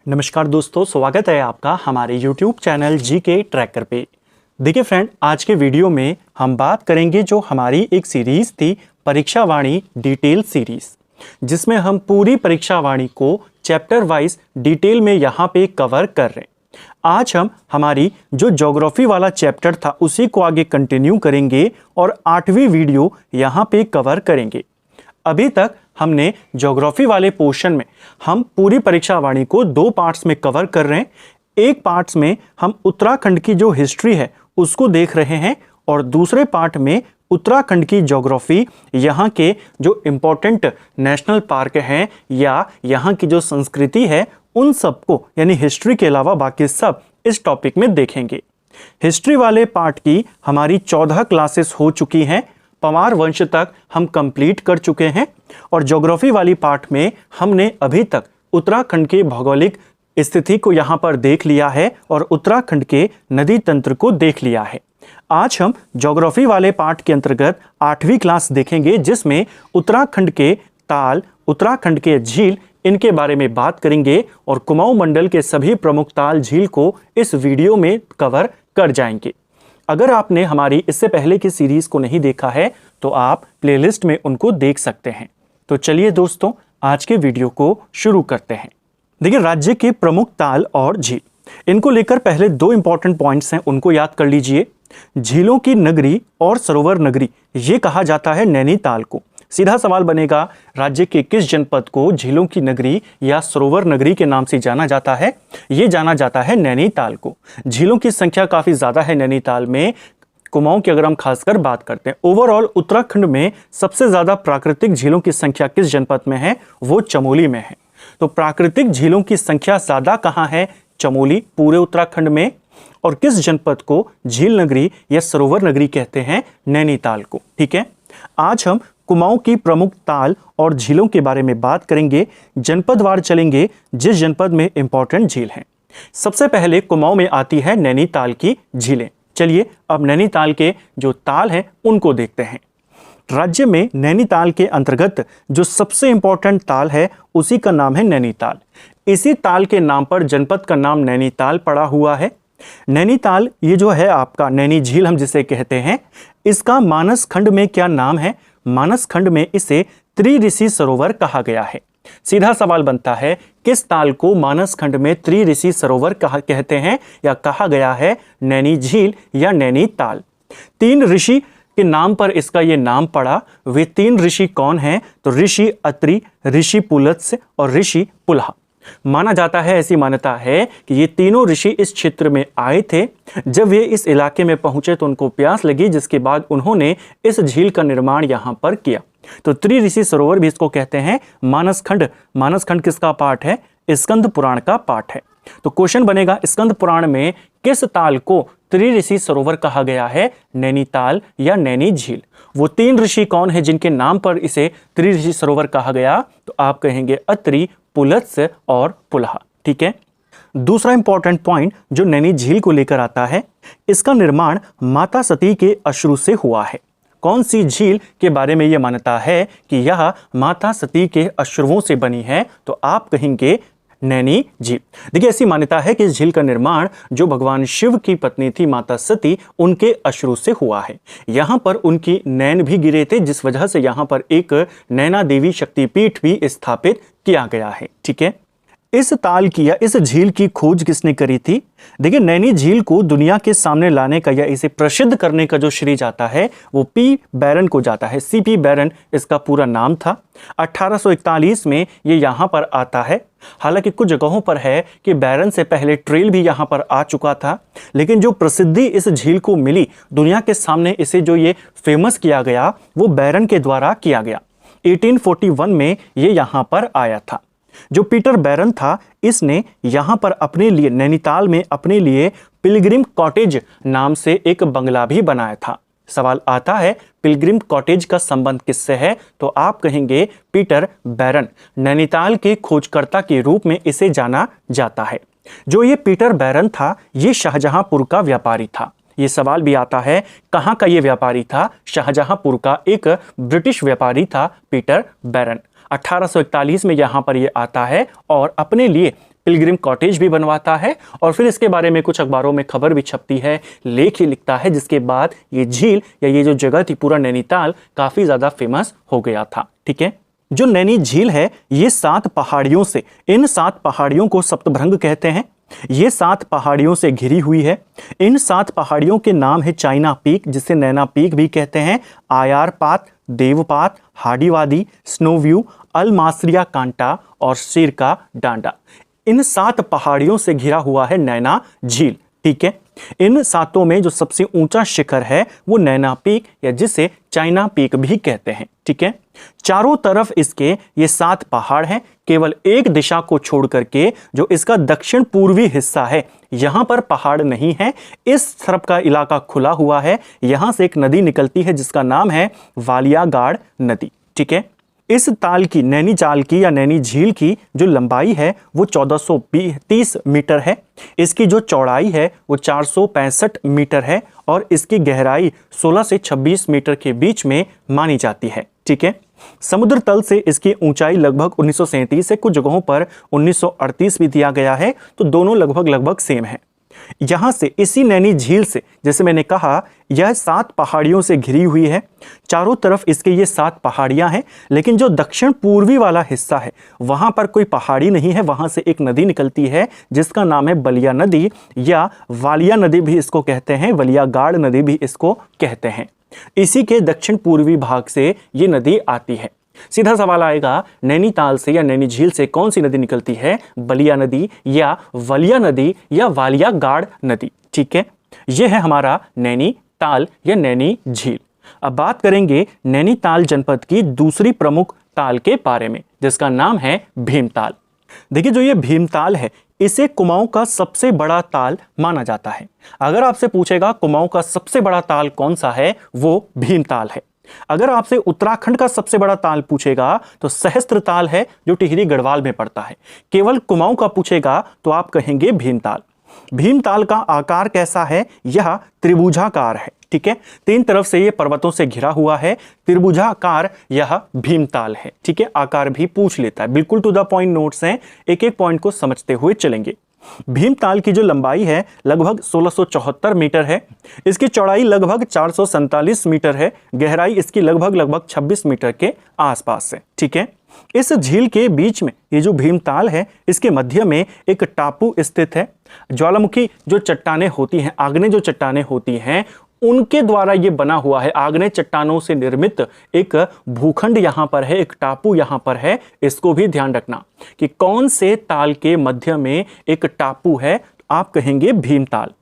नमस्कार दोस्तों, स्वागत है आपका हमारे YouTube चैनल जीके ट्रैकर पे। देखिए फ्रेंड, आज के वीडियो में हम बात करेंगे जो हमारी एक सीरीज़ थी परीक्षा वाणी डिटेल सीरीज़, जिसमें हम पूरी परीक्षा वाणी को चैप्टर वाइज डिटेल में यहाँ पे कवर कर रहे हैं। आज हम हमारी जो ज्योग्राफी वाला चैप्टर था उसी को आगे कंटिन्यू करेंगे और 8वीं वीडियो यहाँ पे कवर करेंगे। अभी तक हमने ज्योग्राफी वाले पोर्शन में हम पूरी परीक्षा वाणी को 2 पार्ट्स में कवर कर रहे हैं। एक पार्ट्स में हम उत्तराखंड की जो हिस्ट्री है उसको देख रहे हैं और दूसरे पार्ट में उत्तराखंड की ज्योग्राफी, यहाँ के जो इम्पोर्टेंट नेशनल पार्क हैं या यहाँ की जो संस्कृति है उन सबको, यानी हिस्ट्री के अलावा बाकी सब इस टॉपिक में देखेंगे। हिस्ट्री वाले पार्ट की हमारी 14 क्लासेस हो चुकी हैं, पंवार वंश तक हम कंप्लीट कर चुके हैं और ज्योग्राफी वाली पार्ट में हमने अभी तक उत्तराखंड के भौगोलिक स्थिति को यहाँ पर देख लिया है और उत्तराखंड के नदी तंत्र को देख लिया है। आज हम ज्योग्राफी वाले पार्ट के अंतर्गत 8वीं क्लास देखेंगे, जिसमें उत्तराखंड के ताल, उत्तराखंड के झील, इनके बारे में बात करेंगे और कुमाऊं मंडल के सभी प्रमुख ताल झील को इस वीडियो में कवर कर जाएंगे। अगर आपने हमारी इससे पहले की सीरीज को नहीं देखा है तो आप प्लेलिस्ट में उनको देख सकते हैं। तो चलिए दोस्तों, आज के वीडियो को शुरू करते हैं। देखिए, राज्य के प्रमुख ताल और झील, इनको लेकर पहले 2 इंपॉर्टेंट पॉइंट्स हैं, उनको याद कर लीजिए। झीलों की नगरी और सरोवर नगरी ये कहा जाता है नैनीताल को। सीधा सवाल बनेगा, राज्य के किस जनपद को झीलों की नगरी या सरोवर नगरी के नाम से जाना जाता है? ये जाना जाता है नैनीताल को। झीलों की संख्या काफ़ी ज़्यादा है नैनीताल में, कुमाऊं की अगर हम खासकर बात करते हैं। ओवरऑल उत्तराखंड में सबसे ज़्यादा प्राकृतिक झीलों की संख्या किस जनपद में है? वो चमोली में है। तो प्राकृतिक झीलों की संख्या ज़्यादा कहाँ है? चमोली, पूरे उत्तराखंड में। और किस जनपद को झील नगरी या सरोवर नगरी कहते हैं? नैनीताल को। ठीक है, आज हम कुमाऊं की प्रमुख ताल और झीलों के बारे में बात करेंगे। जनपदवार चलेंगे, जिस जनपद में इंपॉर्टेंट झील हैं। सबसे पहले कुमाऊं में आती है नैनीताल की झीलें। चलिए अब नैनीताल के जो ताल हैं उनको देखते हैं। राज्य में नैनीताल के अंतर्गत जो सबसे इंपॉर्टेंट ताल है उसी का नाम है नैनीताल। इसी ताल के नाम पर जनपद का नाम नैनीताल पड़ा हुआ है। नैनीताल ये जो है आपका नैनी झील हम जिसे कहते हैं, इसका मानस खंड में क्या नाम है? मानस खंड में इसे त्रिऋषि सरोवर कहा गया है। सीधा सवाल बनता है, किस ताल को मानस खंड में त्रिऋषि सरोवर कहते हैं या कहा गया है? नैनी झील या नैनीताल। 3 ऋषि के नाम पर इसका ये नाम पड़ा। वे 3 ऋषि कौन हैं? तो ऋषि अत्रि, ऋषि पुलत्स्य और ऋषि पुलह। माना जाता है, ऐसी मान्यता है कि ये तीनों ऋषि इस क्षेत्र में आए थे। जब वे इस इलाके में पहुंचे तो उनको प्यास लगी, जिसके बाद उन्होंने इस झील का निर्माण यहाँ पर किया। तो त्रिऋषि सरोवर भी इसको कहते हैं। मानसखंड, मानसखंड किसका पार्ट है? स्कंद पुराण का पार्ट है। तो क्वेश्चन बनेगा, स्कंद पुराण में किस ताल को त्रिऋषि सरोवर कहा गया है? नैनीताल या नैनी झील। वो 3 ऋषि कौन है जिनके नाम पर इसे त्रिऋषि सरोवर कहा गया? तो आप कहेंगे अत्रि, पुलत्स्य और पुलह। ठीक है, दूसरा इंपॉर्टेंट पॉइंट जो नैनी झील को लेकर आता है, इसका निर्माण माता सती के अश्रु से हुआ है। कौन सी झील के बारे में यह मान्यता है कि यह माता सती के अश्रुओं से बनी है? तो आप कहेंगे नैनी झील। देखिए, ऐसी मान्यता है कि इस झील का निर्माण जो भगवान शिव की पत्नी थी माता सती, उनके अश्रु से हुआ है। यहाँ पर उनकी नैन भी गिरे थे, जिस वजह से यहाँ पर एक नैना देवी शक्तिपीठ भी स्थापित किया गया है। ठीक है, इस ताल की या इस झील की खोज किसने करी थी? देखिए, नैनी झील को दुनिया के सामने लाने का या इसे प्रसिद्ध करने का जो श्रेय जाता है वो पी बैरन को जाता है। सीपी बैरन इसका पूरा नाम था। 1841 में ये यहाँ पर आता है। हालांकि कुछ जगहों पर है कि बैरन से पहले ट्रेल भी यहाँ पर आ चुका था, लेकिन जो प्रसिद्धि इस झील को मिली, दुनिया के सामने इसे जो ये फेमस किया गया, वो बैरन के द्वारा किया गया। 1841 में ये यहाँ पर आया था। जो पीटर बैरन था, इसने यहाँ पर अपने लिए नैनीताल में अपने लिए पिलग्रिम कॉटेज नाम से एक बंगला भी बनाया था। सवाल आता है, पिलग्रिम कॉटेज का संबंध किससे है? तो आप कहेंगे पीटर बैरन। नैनीताल के खोजकर्ता के रूप में इसे जाना जाता है। जो ये पीटर बैरन था, ये शाहजहांपुर का व्यापारी था। ये सवाल भी आता है, कहाँ का ये व्यापारी था? शाहजहांपुर का एक ब्रिटिश व्यापारी था पीटर बैरन। 1841 में यहाँ पर ये आता है और अपने लिए पिलग्रिम कॉटेज भी बनवाता है और फिर इसके बारे में कुछ अखबारों में खबर भी छपती है, लेख ही लिखता है, जिसके बाद ये झील या ये जो जगह थी पूरा नैनीताल काफ़ी ज़्यादा फेमस हो गया था। ठीक है, जो नैनी झील है ये 7 पहाड़ियों से, इन 7 पहाड़ियों को सप्तभृंग कहते हैं। ये 7 पहाड़ियों से घिरी हुई है। इन 7 पहाड़ियों के नाम है चाइना पीक, जिसे नैना पीक भी कहते हैं, आयारपात, देवपात, हाडीवादी, स्नो व्यू, अलमासरिया कांटा और शेर का डांडा। इन 7 पहाड़ियों से घिरा हुआ है नैना झील। ठीक है, इन 7 में जो सबसे ऊंचा शिखर है वो नैना पीक या जिसे चाइना पीक भी कहते हैं। ठीक है, चारों तरफ इसके ये 7 पहाड़ हैं। केवल एक दिशा को छोड़ करके जो इसका दक्षिण पूर्वी हिस्सा है यहां पर पहाड़ नहीं है। इस तरफ का इलाका खुला हुआ है। यहां से एक नदी निकलती है जिसका नाम है वालियागाड़ नदी। ठीक है, इस ताल की, नैनी जाल की या नैनी झील की जो लंबाई है वो 1430 मीटर है। इसकी जो चौड़ाई है वो 465 मीटर है और इसकी गहराई 16 से 26 मीटर के बीच में मानी जाती है। ठीक है, समुद्र तल से इसकी ऊंचाई लगभग 1937 है, कुछ जगहों पर 1938 भी दिया गया है, तो दोनों लगभग सेम है। यहां से इसी नैनी झील से, जैसे मैंने कहा, यह 7 पहाड़ियों से घिरी हुई है। चारों तरफ इसके ये 7 पहाड़ियां हैं, लेकिन जो दक्षिण पूर्वी वाला हिस्सा है वहां पर कोई पहाड़ी नहीं है। वहां से एक नदी निकलती है जिसका नाम है बलिया नदी या वालिया नदी भी इसको कहते हैं, वलियागाड़ नदी भी इसको कहते हैं। इसी के दक्षिण पूर्वी भाग से ये नदी आती है। सीधा सवाल आएगा, नैनीताल से या नैनी झील से कौन सी नदी निकलती है, बलिया नदी या वलिया नदी या वालियागाड़ नदी। ठीक है, यह है हमारा नैनीताल या नैनी झील। अब बात करेंगे नैनीताल जनपद की दूसरी प्रमुख ताल के बारे में, जिसका नाम है भीमताल। देखिए, जो ये भीमताल है इसे कुमाऊं का सबसे बड़ा ताल माना जाता है। अगर आपसे पूछेगा कुमाऊं का सबसे बड़ा ताल कौन सा है, वो भीमताल है। अगर आपसे उत्तराखंड का सबसे बड़ा ताल पूछेगा तो सहस्त्र ताल है, जो टिहरी गढ़वाल में पड़ता है। केवल कुमाऊं का पूछेगा तो आप कहेंगे भीमताल। भीमताल का आकार कैसा है, यह त्रिभुजाकार है। ठीक है, 3 तरफ से ये पर्वतों से घिरा हुआ है, त्रिभुजाकार यह भीमताल है। ठीक है, आकार भी पूछ लेता है, बिल्कुल टू द पॉइंट नोट्स हैं, एक एक पॉइंट को समझते हुए चलेंगे। भीमताल की जो लंबाई है लगभग 1674 मीटर है। इसकी चौड़ाई लगभग 447 मीटर है। गहराई इसकी लगभग 26 मीटर के आसपास है। ठीक है, इस झील के बीच में ये जो भीमताल है इसके मध्य में एक टापू स्थित है। ज्वालामुखी जो चट्टानें होती हैं, आग्नेय जो चट्टानें होती हैं, उनके द्वारा ये बना हुआ है। आग्नेय चट्टानों से निर्मित एक भूखंड यहाँ पर है, एक टापू यहाँ पर है। इसको भी ध्यान रखना कि कौन से ताल के मध्य में एक टापू है, आप कहेंगे भीमताल।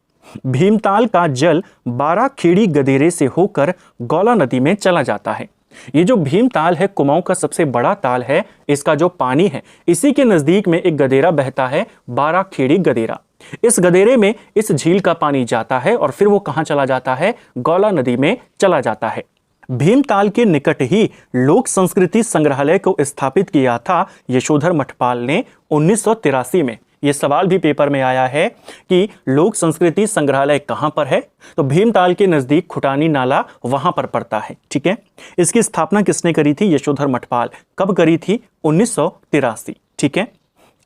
भीमताल का जल 12 खेड़ी गदेरे से होकर गौला नदी में चला जाता है। ये जो भीमताल है कुमाऊं का सबसे बड़ा ताल है। इसका जो पानी है इसी के नजदीक में एक गदेरा बहता है, 12 खेड़ी गदेरा। इस गदेरे में इस झील का पानी जाता है और फिर वो कहां चला जाता है, गौला नदी में चला जाता है। भीमताल के निकट ही लोक संस्कृति संग्रहालय को स्थापित किया था यशोधर मठपाल ने 1983 में। यह सवाल भी पेपर में आया है कि लोक संस्कृति संग्रहालय कहां पर है, तो भीमताल के नजदीक खुटानी नाला वहां पर पड़ता है। ठीक है, इसकी स्थापना किसने करी थी, यशोधर मठपाल। कब करी थी, 1983। ठीक है,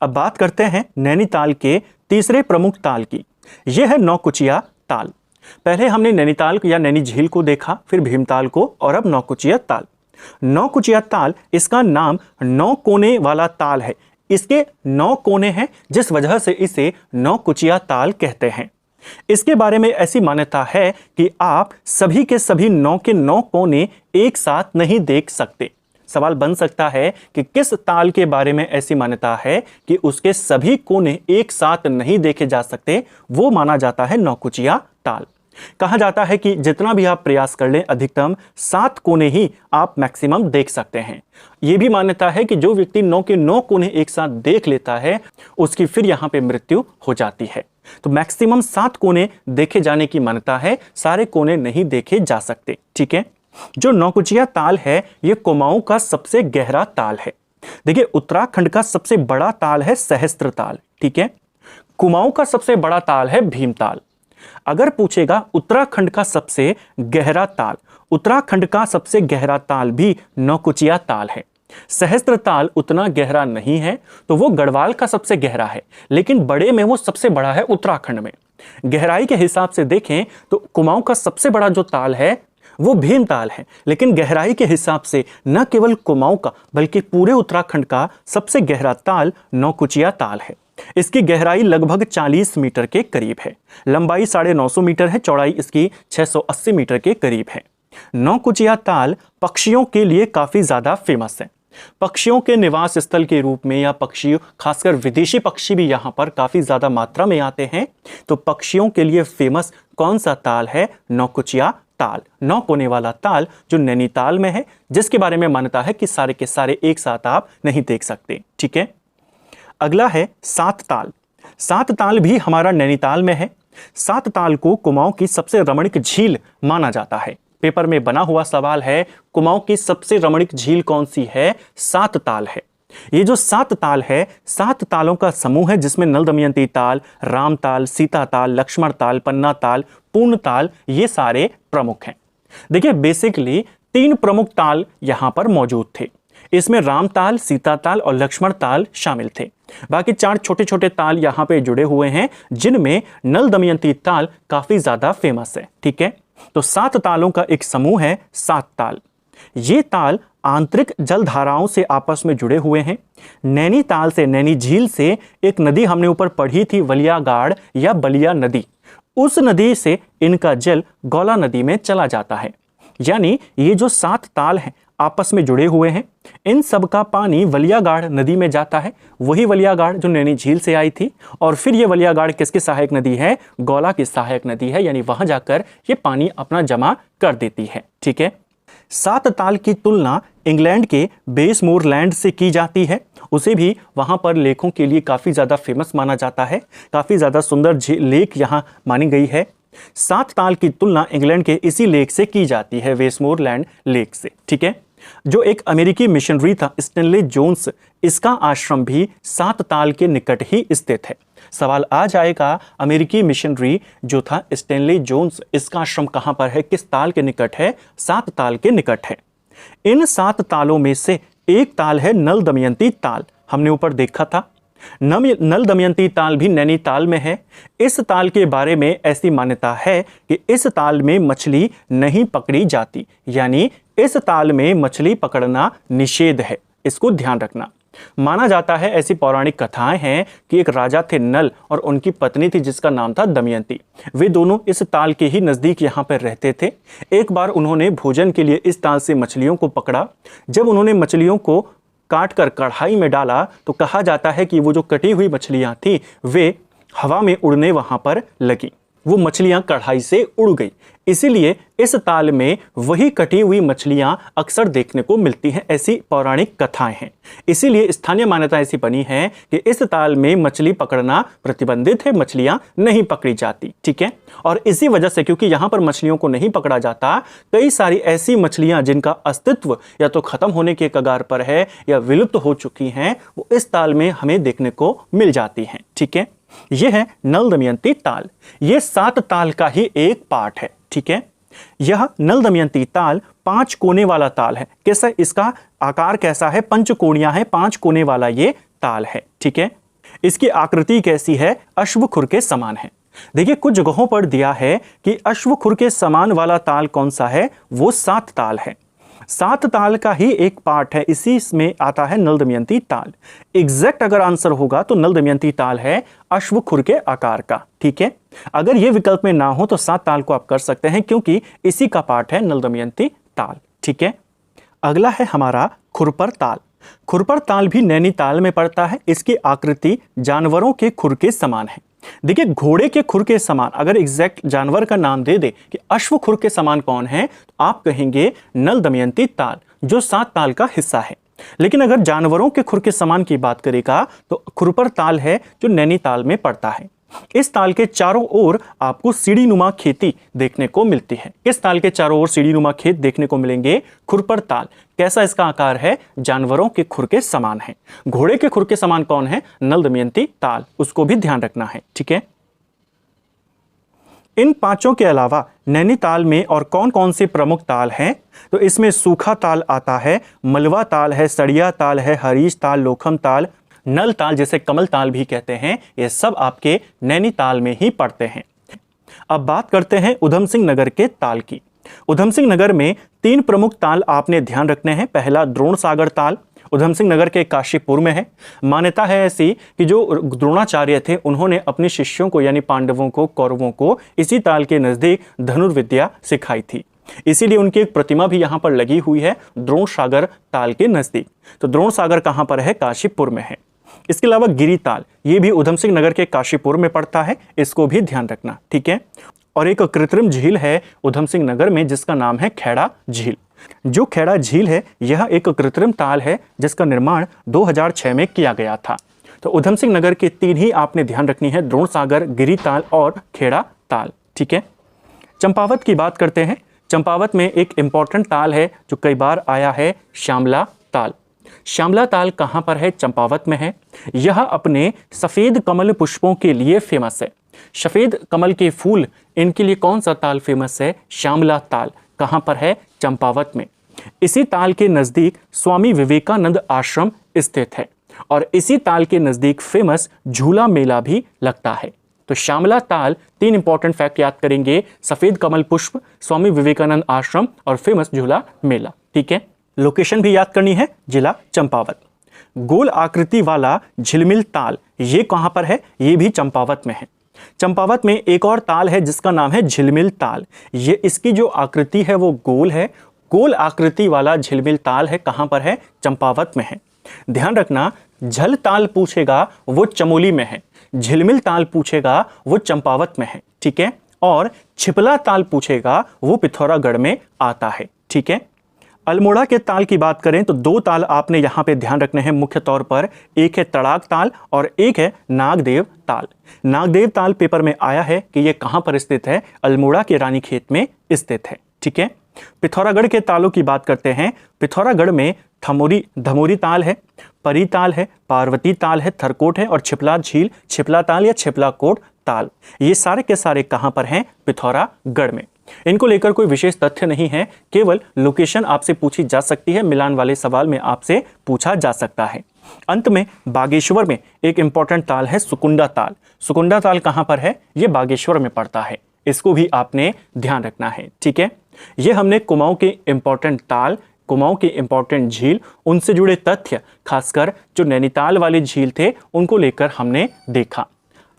अब बात करते हैं नैनीताल के तीसरे प्रमुख ताल की। यह है नौकुचिया ताल। पहले हमने नैनीताल या नैनी झील को देखा, फिर भीमताल को, और अब नौकुचिया ताल। नौकुचिया ताल, इसका नाम 9 कोने वाला ताल है। इसके 9 कोने हैं, जिस वजह से इसे नौकुचिया ताल कहते हैं। इसके बारे में ऐसी मान्यता है कि आप सभी के सभी 9 के 9 कोने एक साथ नहीं देख सकते। सवाल बन सकता है कि किस ताल के बारे में ऐसी मान्यता है कि उसके सभी कोने एक साथ नहीं देखे जा सकते, वो माना जाता है नौकुचिया ताल। कहा जाता है कि जितना भी आप प्रयास कर लें, अधिकतम 7 कोने ही आप मैक्सिमम देख सकते हैं। यह भी मान्यता है कि जो व्यक्ति 9 के 9 कोने एक साथ देख लेता है उसकी फिर यहां पे मृत्यु हो जाती है। तो मैक्सिमम 7 कोने देखे जाने की मान्यता है, सारे कोने नहीं देखे जा सकते। ठीक है, जो नौकुचिया ताल है यह कुमाऊं का सबसे गहरा ताल है। देखिए, उत्तराखंड का सबसे बड़ा ताल है सहस्त्र ताल। ठीक है, कुमाऊं का सबसे बड़ा ताल है भीमताल। अगर पूछेगा उत्तराखंड का सबसे गहरा ताल, उत्तराखंड का सबसे गहरा ताल भी नौकुचिया ताल है। सहस्त्र ताल उतना गहरा नहीं है, तो वो गढ़वाल का सबसे गहरा है, लेकिन बड़े में वो सबसे बड़ा है उत्तराखंड में। गहराई के हिसाब से देखें तो कुमाऊं का सबसे बड़ा जो ताल है वो भीमताल है, लेकिन गहराई के हिसाब से न केवल कुमाऊं का बल्कि पूरे उत्तराखंड का सबसे गहरा ताल नौकुचिया ताल है। इसकी गहराई लगभग 40 मीटर के करीब है, लंबाई 950 मीटर है, चौड़ाई इसकी 680 मीटर के करीब है। नौकुचिया ताल पक्षियों के लिए काफी ज्यादा फेमस है। पक्षियों के निवास स्थल के रूप में, या पक्षियों खासकर विदेशी पक्षी भी यहाँ पर काफी ज्यादा मात्रा में आते हैं। तो पक्षियों के लिए फेमस कौन सा ताल है? नौकुचिया ताल, 9 कोने वाला ताल जो नैनीताल में है, जिसके बारे में मान्यता है कि सारे के सारे एक साथ आप नहीं देख सकते। ठीक है, अगला है सात ताल। सात ताल भी हमारा नैनीताल में है। सात ताल को कुमाऊं की सबसे रमणीक झील माना जाता है। पेपर में बना हुआ सवाल है, कुमाऊं की सबसे रमणीक झील कौन सी है? सात ताल है। ये जो सात ताल है, सात तालों का समूह है, जिसमें नल दमयंती ताल, राम ताल, सीता ताल, लक्ष्मण ताल, पन्ना ताल, पूर्ण ताल, ये सारे प्रमुख हैं। देखिए, बेसिकली 3 प्रमुख ताल यहां पर मौजूद थे। इसमें राम ताल, सीता ताल और लक्ष्मण ताल शामिल थे। बाकी 4 छोटे छोटे ताल यहां पे जुड़े हुए हैं, जिनमें नल दमयंती ताल काफी ज्यादा फेमस है। ठीक है, तो 7 तालों का एक समूह है सात ताल। ये ताल आंतरिक जल धाराओं से आपस में जुड़े हुए हैं। नैनीताल से, नैनी झील से एक नदी हमने ऊपर पढ़ी थी, वलियागाड़ या बलिया नदी, उस नदी से इनका जल गौला नदी में चला जाता है। यानी ये जो 7 ताल हैं आपस में जुड़े हुए हैं। इन सब का पानी वलियागाड़ नदी में जाता है, वही वलियागाड़ जो नैनी झील से आई थी। और फिर ये वलियागाड़ किसकी सहायक नदी है? गौला की सहायक नदी है, यानी वहां जाकर ये पानी अपना जमा कर देती है। ठीक है, 7 ताल की तुलना इंग्लैंड के बेसमोरलैंड से की जाती है। उसे भी वहां पर लेकों के लिए काफी ज्यादा फेमस माना जाता है। काफी ज्यादा सुंदर लेक यहां मानी गई है। 7 ताल की तुलना इंग्लैंड के इसी लेक से की जाती है, वेस्टमोरलैंड लेक से। ठीक है, जो एक अमेरिकी मिशनरी था स्टैनली जोन्स, इसका आश्रम भी 7 ताल के निकट ही स्थित है। सवाल आ जाएगा, अमेरिकी मिशनरी जो था स्टैनली जोन्स, इसका आश्रम कहां पर है, किस ताल के निकट है? 7 ताल के निकट है। इन 7 तालों में से एक ताल है नल दमयंती ताल, हमने ऊपर देखा था। नल दमयंती ताल भी नैनीताल में है। इस ताल के बारे में ऐसी मान्यता है कि इस ताल में मछली नहीं पकड़ी जाती, यानी इस ताल में मछली पकड़ना निषेध है, इसको ध्यान रखना। माना जाता है, ऐसी पौराणिक कथाएं हैं कि एक राजा थे नल और उनकी पत्नी थी जिसका नाम था दमयंती। वे दोनों इस ताल के ही नजदीक यहाँ पर रहते थे। एक बार उन्होंने भोजन के लिए इस ताल से मछलियों को पकड़ा। जब उन्होंने मछलियों को काट कर कढ़ाई में डाला तो कहा जाता है कि वो जो कटी हुई मछलियां थी वे हवा में उड़ने वहां पर लगी, वो मछलियां कढ़ाई से उड़ गई। इसीलिए इस ताल में वही कटी हुई मछलियां अक्सर देखने को मिलती हैं, ऐसी पौराणिक कथाएं हैं। इसीलिए स्थानीय मान्यता ऐसी बनी है कि इस ताल में मछली पकड़ना प्रतिबंधित है, मछलियां नहीं पकड़ी जाती। ठीक है, और इसी वजह से, क्योंकि यहां पर मछलियों को नहीं पकड़ा जाता, कई सारी ऐसी मछलियां जिनका अस्तित्व या तो खत्म होने के कगार पर है या विलुप्त हो चुकी हैं, वो इस ताल में हमें देखने को मिल जाती हैं। ठीक है, यह है नल दमयंती ताल। यह 7 ताल का ही एक पार्ट है। ठीक है, यह नल दमयंती ताल 5 कोने वाला ताल है। कैसा इसका आकार कैसा है? पंचकोणिया है, 5 कोने वाला ये ताल है। ठीक है, इसकी आकृति कैसी है? अश्वखुर के समान है। देखिए, कुछ जगहों पर दिया है कि अश्वखुर के समान वाला ताल कौन सा है? वो 7 ताल है। 7 ताल का ही एक पार्ट है, इसी में आता है नल दमयंती ताल। एग्जैक्ट अगर आंसर होगा तो नल दमयंती ताल है अश्वखुर के आकार का। ठीक है, अगर ये विकल्प में ना हो तो 7 ताल को आप कर सकते हैं, क्योंकि इसी का पार्ट है नल दमयंती ताल। ठीक है, अगला है हमारा खुरपर ताल। खुरपर ताल भी नैनीताल में पड़ता है। इसकी आकृति जानवरों के खुर के समान है। देखिए, घोड़े के खुर के समान अगर एग्जैक्ट जानवर का नाम दे दे कि अश्वखुर के समान कौन है, तो आप कहेंगे नल दमयंती ताल, जो 7 ताल का हिस्सा है। लेकिन अगर जानवरों के खुर के समान की बात करेगा तो खुरपर ताल है जो नैनीताल में पड़ता है। इस ताल के चारों ओर आपको सीढ़ीनुमा खेती देखने को मिलती है। इस ताल के चारों ओर सीढ़ीनुमा खेत देखने को मिलेंगे। खुरपर ताल कैसा इसका आकार है? जानवरों के खुर के समान है। घोड़े के खुर के समान कौन है? नल दमयंती ताल, उसको भी ध्यान रखना है। ठीक है, इन पांचों के अलावा नैनीताल में और कौन कौन से प्रमुख ताल हैं? तो इसमें सूखा ताल आता है, मलवा ताल है, सड़िया ताल है, हरीश ताल, लोखम ताल, नल ताल जिसे कमल ताल भी कहते हैं, ये सब आपके नैनीताल में ही पड़ते हैं। अब बात करते हैं उधम सिंह नगर के ताल की। उधम सिंह नगर में 3 प्रमुख ताल आपने ध्यान रखने हैं। पहला द्रोण सागर ताल उधम सिंह नगर के काशीपुर में है। मान्यता है ऐसी कि जो द्रोणाचार्य थे उन्होंने अपने शिष्यों को यानी पांडवों को, कौरवों को इसी ताल के नजदीक धनुर्विद्या सिखाई थी, इसीलिए उनकी एक प्रतिमा भी यहाँ पर लगी हुई है द्रोण सागर ताल के नजदीक। तो द्रोण सागर कहाँ पर है? काशीपुर में है। इसके अलावा गिरी ताल, ये भी उधम सिंह नगर के काशीपुर में पड़ता है, इसको भी ध्यान रखना, ठीक है। और एक कृत्रिम झील है उधम सिंह नगर में जिसका नाम है खेड़ा झील। जो खेड़ा झील है यह एक कृत्रिम ताल है जिसका निर्माण 2006 में किया गया था। तो उधम सिंह नगर के 3 ही आपने ध्यान रखनी है, द्रोण सागर, गिरी ताल और खेड़ा ताल, ठीक है। चंपावत की बात करते हैं। चंपावत में एक इंपॉर्टेंट ताल है जो कई बार आया है, श्यामला ताल। श्यामला ताल कहाँ पर है? चंपावत में है। यह अपने सफ़ेद कमल पुष्पों के लिए फेमस है। सफ़ेद कमल के फूल, इनके लिए कौन सा ताल फेमस है? श्यामला ताल। कहाँ पर है? चंपावत में। इसी ताल के नज़दीक स्वामी विवेकानंद आश्रम स्थित है और इसी ताल के नज़दीक फेमस झूला मेला भी लगता है। तो श्यामला ताल 3 इंपॉर्टेंट फैक्ट याद करेंगे, सफ़ेद कमल पुष्प, स्वामी विवेकानंद आश्रम और फेमस झूला मेला, ठीक है। लोकेशन भी याद करनी है, जिला चंपावत। गोल आकृति वाला झिलमिल ताल, ये कहाँ पर है? ये भी चंपावत में है। चंपावत में एक और ताल है जिसका नाम है झिलमिल ताल। ये इसकी जो आकृति है वो गोल है। गोल आकृति वाला झिलमिल ताल है, कहाँ पर है? चंपावत में है। ध्यान रखना, झल ताल पूछेगा वो चमोली में है, झिलमिल ताल पूछेगा वो चंपावत में है, ठीक है। और छिपला ताल पूछेगा वो पिथौरागढ़ में आता है, ठीक है। अल्मोड़ा के ताल की बात करें तो 2 ताल आपने यहाँ पे ध्यान रखने हैं मुख्य तौर पर, एक है तड़ाक ताल और एक है नागदेव ताल। नागदेव ताल पेपर में आया है कि ये कहाँ पर स्थित है? अल्मोड़ा के रानीखेत में स्थित है, ठीक है। पिथौरागढ़ के तालों की बात करते हैं। पिथौरागढ़ में धमोरी ताल है, परी ताल है, पार्वती ताल है, थरकोट है और छिपला झील, छिपला ताल या छिपला कोट ताल, ये सारे के सारे कहाँ पर हैं? पिथौरागढ़ में। इनको लेकर कोई विशेष तथ्य नहीं है, केवल लोकेशन आपसे पूछी जा सकती है, मिलान वाले सवाल में आपसे पूछा जा सकता है। अंत में बागेश्वर में एक इंपॉर्टेंट ताल है सुकुंडा ताल। सुकुंडा ताल कहाँ पर है? ये बागेश्वर में पड़ता है, इसको भी आपने ध्यान रखना है, ठीक है। ये हमने कुमाऊं के इंपॉर्टेंट ताल, कुमाऊं की इंपॉर्टेंट झील, उनसे जुड़े तथ्य, खासकर जो नैनीताल वाले झील थे उनको लेकर हमने देखा।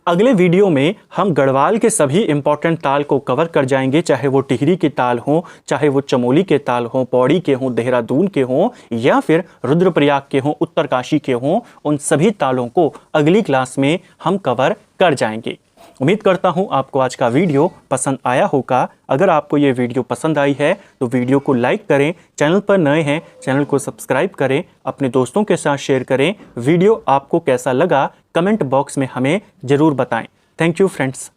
अगले वीडियो में हम गढ़वाल के सभी इंपॉर्टेंट ताल को कवर कर जाएंगे, चाहे वो टिहरी के ताल हों, चाहे वो चमोली के ताल हों, पौड़ी के हों, देहरादून के हों या फिर रुद्रप्रयाग के हों, उत्तरकाशी के हों, उन सभी तालों को अगली क्लास में हम कवर कर जाएंगे। उम्मीद करता हूं आपको आज का वीडियो पसंद आया होगा। अगर आपको ये वीडियो पसंद आई है तो वीडियो को लाइक करें, चैनल पर नए हैं चैनल को सब्सक्राइब करें, अपने दोस्तों के साथ शेयर करें। वीडियो आपको कैसा लगा कमेंट बॉक्स में हमें ज़रूर बताएं। Thank you friends.